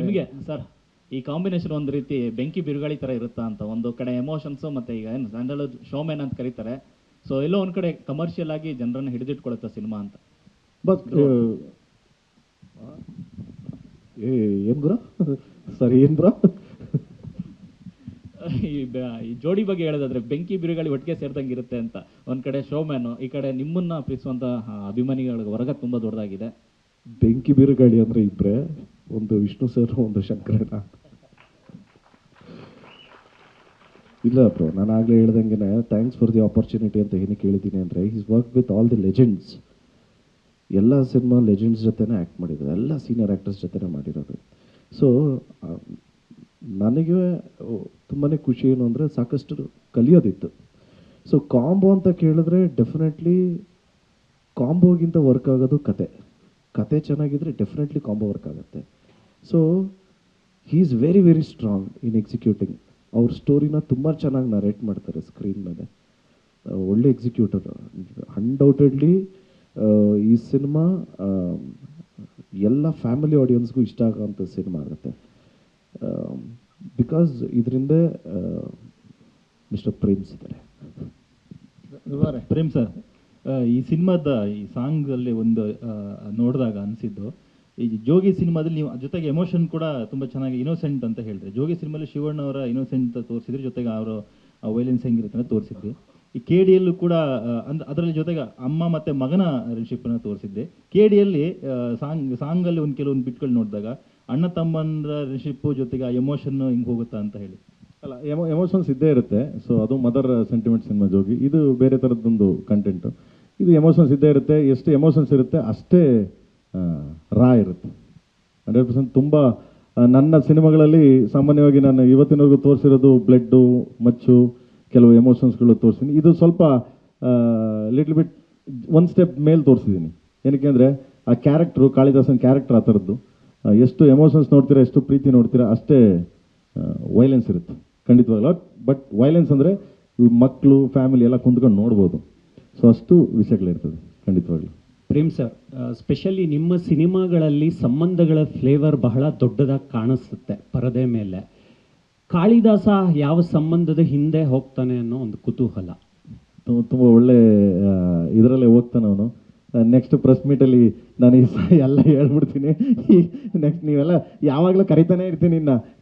ನಿಮಗೆ ಸರ್ ಈ ಕಾಂಬಿನೇಷನ್ ಒಂದು ರೀತಿ ಬೆಂಕಿ ಬಿರುಗಾಳಿ ಥರ ಇರುತ್ತಾ ಅಂತ, ಒಂದು ಕಡೆ ಎಮೋಷನ್ಸು ಮತ್ತು ಈಗ ಏನು ಸ್ಯಾಂಡಲ್ವುಡ್ ಶೋಮ್ಯಾನ್ ಅಂತ ಕರೀತಾರೆ, ಸೊ ಎಲ್ಲೋ ಒಂದು ಕಡೆ ಕಮರ್ಷಿಯಲ್ ಆಗಿ ಜನರನ್ನು ಹಿಡಿದಿಟ್ಕೊಳುತ್ತೆ ಸಿನಿಮಾ ಅಂತ. ಬಟ್ ಏನು ಬ್ರೋ ಸರಿ ಏನು ಬ್ರೋ ಈ ಜೋಡಿ ಬಗ್ಗೆ ಹೇಳೋದಾದ್ರೆ ಬೆಂಕಿ ಬಿರುಗಾಳಿ ಒಟ್ಟಿಗೆ ಸೇರಿದಂಗೆ ಇರುತ್ತೆ ಅಂತ. ಒಂದು ಕಡೆ ಶೋಮ್ಯಾನು, ಈ ಕಡೆ ನಿಮ್ಮನ್ನ ಪ್ರೀತಿಸುವಂಥ ಅಭಿಮಾನಿಗಳ ವರ್ಗ ತುಂಬ ದೊಡ್ಡದಾಗಿದೆ. ಬೆಂಕಿ ಬಿರುಗಾಳಿ ಅಂದರೆ ಇಬ್ಬರೇ, ಒಂದು ವಿಷ್ಣು ಸರ್, ಒಂದು ಶಂಕರಣ್ಣ. ಇಲ್ಲ ಬ್ರೋ, ನಾನು ಆಗಲೇ ಹೇಳ್ದಂಗೆ ಥ್ಯಾಂಕ್ಸ್ ಫಾರ್ ದಿ ಆಪರ್ಚುನಿಟಿ ಅಂತ ಏನಕ್ಕೆ ಹೇಳಿದ್ದೀನಿ ಅಂದರೆ, is work with all the legends. ಎಲ್ಲ ಸಿನಿಮಾ ಲೆಜೆಂಡ್ಸ್ ಜೊತೆನೇ ಆ್ಯಕ್ಟ್ ಮಾಡಿರೋದು, ಎಲ್ಲ ಸೀನಿಯರ್ ಆ್ಯಕ್ಟರ್ಸ್ ಜೊತೆನೇ ಮಾಡಿರೋದು. ಸೊ ನನಗೆ ತುಂಬಾ ಖುಷಿ ಏನು ಅಂದರೆ ಸಾಕಷ್ಟು ಕಲಿಯೋದಿತ್ತು. ಸೊ ಕಾಂಬೋ ಅಂತ ಕೇಳಿದ್ರೆ ಡೆಫಿನೆಟ್ಲಿ ಕಾಂಬೋಗಿಂತ ವರ್ಕ್ ಆಗೋದು ಕತೆ ಚೆನ್ನಾಗಿದ್ರೆ ಡೆಫಿನೆಟ್ಲಿ ಕಾಂಬೋ ವರ್ಕ್ ಆಗುತ್ತೆ. So he is very very strong in executing. ಅವ್ರ ಸ್ಟೋರಿನ ತುಂಬ ಚೆನ್ನಾಗಿ ನರೇಟ್ ಮಾಡ್ತಾರೆ ಸ್ಕ್ರೀನ್ ಮೇಲೆ. ಒಳ್ಳೆ ಎಕ್ಸಿಕ್ಯೂಟರ್. ಅನ್ಡೌಟೆಡ್ಲಿ ಈ ಸಿನಿಮಾ ಎಲ್ಲ ಫ್ಯಾಮಿಲಿ ಆಡಿಯನ್ಸ್ಗೂ ಇಷ್ಟ ಆಗೋಂಥ ಸಿನಿಮಾ ಆಗುತ್ತೆ. ಬಿಕಾಸ್ ಇದರಿಂದ ಮಿಸ್ಟರ್ ಪ್ರೇಮ್ಸ್ ಇದ್ದಾರೆ. ಪ್ರೇಮ್ ಸರ್, ಈ ಸಿನಿಮಾದ ಈ ಸಾಂಗಲ್ಲಿ ಒಂದು ನೋಡಿದಾಗ ಅನಿಸಿದ್ದು, ಈ ಜೋಗಿ ಸಿನಿಮಾದಲ್ಲಿ ನೀವು ಜೊತೆಗೆ ಎಮೋಷನ್ ಕೂಡ ತುಂಬ ಚೆನ್ನಾಗಿ ಇನೋಸೆಂಟ್ ಅಂತ ಹೇಳಿದ್ರೆ, ಜೋಗಿ ಸಿನಿಮಾದಲ್ಲಿ ಶಿವಣ್ಣ ಅವರ ಇನೋಸೆಂಟ್ ತೋರಿಸಿದ್ರಿ, ಜೊತೆಗೆ ಅವರು ವೈಲೆನ್ಸ್ ಹೆಂಗಿರುತ್ತೆ ತೋರಿಸಿದ್ರಿ. ಈ KD ಯಲ್ಲೂ ಕೂಡ ಅದರಲ್ಲಿ ಜೊತೆಗೆ ಅಮ್ಮ ಮತ್ತು ಮಗನ ರಿಲೇಶನ್ಶಿಪ್ಪನ್ನು ತೋರಿಸಿದ್ದೆ. KD ಯಲ್ಲಿ ಸಾಂಗಲ್ಲಿ ಒಂದು ಕೆಲವೊಂದು ಬಿಟ್ಗಳು ನೋಡಿದಾಗ ಅಣ್ಣ ತಮ್ಮಂದ್ರ ರಿಲೇಶನ್ಶಿಪ್ಪು ಜೊತೆಗೆ ಆ ಎಮೋಷನ್ನು ಹಿಂಗೆ ಹೋಗುತ್ತಾ ಅಂತ ಹೇಳಿ. ಅಲ್ಲ, ಎಮೋಷನ್ಸ್ ಇದ್ದೇ ಇರುತ್ತೆ. ಸೊ ಅದು ಮದರ್ ಸೆಂಟಿಮೆಂಟ್ ಸಿನಿಮಾ ಜೋಗಿ. ಇದು ಬೇರೆ ಥರದ್ದೊಂದು ಕಂಟೆಂಟು. ಇದು ಎಮೋಷನ್ಸ್ ಇದ್ದೇ ಇರುತ್ತೆ. ಎಷ್ಟು ಎಮೋಷನ್ಸ್ ಇರುತ್ತೆ ಅಷ್ಟೇ ರಾ ಇರುತ್ತೆ. 100%. ತುಂಬ ನನ್ನ ಸಿನಿಮಾಗಳಲ್ಲಿ ಸಾಮಾನ್ಯವಾಗಿ ನಾನು ಇವತ್ತಿನವರೆಗೂ ತೋರಿಸಿರೋದು ಬ್ಲಡ್ಡು, ಮಚ್ಚು, ಕೆಲವು ಎಮೋಷನ್ಸ್ಗಳು ತೋರಿಸ್ತೀನಿ. ಇದು ಸ್ವಲ್ಪ ಲಿಟ್ಲ್ ಬಿಟ್ ಒಂದು ಸ್ಟೆಪ್ ಮೇಲೆ ತೋರಿಸಿದ್ದೀನಿ. ಏನಕ್ಕೆ ಅಂದರೆ ಆ ಕ್ಯಾರೆಕ್ಟ್ರು, ಕಾಳಿದಾಸನ ಕ್ಯಾರೆಕ್ಟರ್ ಆ ಥರದ್ದು. ಎಷ್ಟು ಎಮೋಷನ್ಸ್ ನೋಡ್ತೀರಾ, ಎಷ್ಟು ಪ್ರೀತಿ ನೋಡ್ತೀರಾ, ಅಷ್ಟೇ ವೈಲೆನ್ಸ್ ಇರುತ್ತೆ ಖಂಡಿತವಾಗಲ್ಲ. ಬಟ್ ವೈಲೆನ್ಸ್ ಅಂದರೆ ಮಕ್ಕಳು, ಫ್ಯಾಮಿಲಿ ಎಲ್ಲ ಕುಂತ್ಕೊಂಡು ನೋಡ್ಬೋದು. ಸೊ ಅಷ್ಟು ವಿಷಯಗಳಿರ್ತದೆ ಖಂಡಿತವಾಗ್ಲೂ. ಪ್ರೇಮ್ ಸರ್, ಸ್ಪೆಷಲಿ ನಿಮ್ಮ ಸಿನಿಮಾಗಳಲ್ಲಿ ಸಂಬಂಧಗಳ ಫ್ಲೇವರ್ ಬಹಳ ದೊಡ್ಡದಾಗಿ ಕಾಣಿಸುತ್ತೆ ಪರದೆ ಮೇಲೆ. ಕಾಳಿದಾಸ ಯಾವ ಸಂಬಂಧದ ಹಿಂದೆ ಹೋಗ್ತಾನೆ ಅನ್ನೋ ಒಂದು ಕುತೂಹಲ. ತುಂಬ ಒಳ್ಳೆ ಇದರಲ್ಲೇ ಹೋಗ್ತಾನೆ ಅವನು. ನೆಕ್ಸ್ಟ್ ಪ್ರೆಸ್ ಮೀಟಲ್ಲಿ ನಾನು ಎಲ್ಲ ಹೇಳ್ಬಿಡ್ತೀನಿ. ನೆಕ್ಸ್ಟ್ ನೀವೆಲ್ಲ ಯಾವಾಗಲೂ ಕರಿತಾನೆ ಇರ್ತೀನಿ,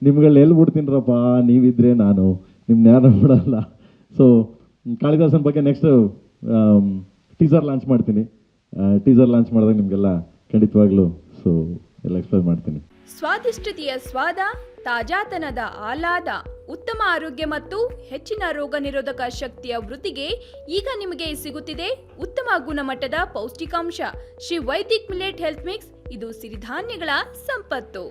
ನಿಮ್ಗಳು ಹೇಳ್ಬಿಡ್ತೀನಿರಪ್ಪ, ನೀವಿದ್ರೆ ನಾನು ನಿಮ್ಮನ್ನ ಯಾರು ಬಿಡಲ್ಲ. ಸೊ ಕಾಳಿದಾಸನ ಬಗ್ಗೆ ನೆಕ್ಸ್ಟ್ ಟೀಸರ್ ಲಾಂಚ್ ಮಾಡ್ತೀನಿ. ಟೀಸರ್ ಲಾಂಚ್ ಮಾಡಿದಾಗ ನಿಮಗೆಲ್ಲ ಖಂಡಿತವಾಗ್ಲೂ ಸೊ ಎಲ್ಲ ಎಕ್ಸ್ಪ್ಲೈನ್ ಮಾಡ್ತೀನಿ. ಸ್ವಾದಿಷ್ಟತೆಯ ಸ್ವಾದ, ತಾಜಾತನದ ಆಹ್ಲಾದ, ಉತ್ತಮ ಆರೋಗ್ಯ ಮತ್ತು ಹೆಚ್ಚಿನ ರೋಗ ನಿರೋಧಕ ಶಕ್ತಿಯ ವೃದ್ಧಿಗೆ ಈಗ ನಿಮಗೆ ಸಿಗುತ್ತಿದೆ ಉತ್ತಮ ಗುಣಮಟ್ಟದ ಪೌಷ್ಟಿಕಾಂಶ Shri Vaidik millet health mix. ಇದು ಸಿರಿಧಾನ್ಯಗಳ ಸಂಪತ್ತು.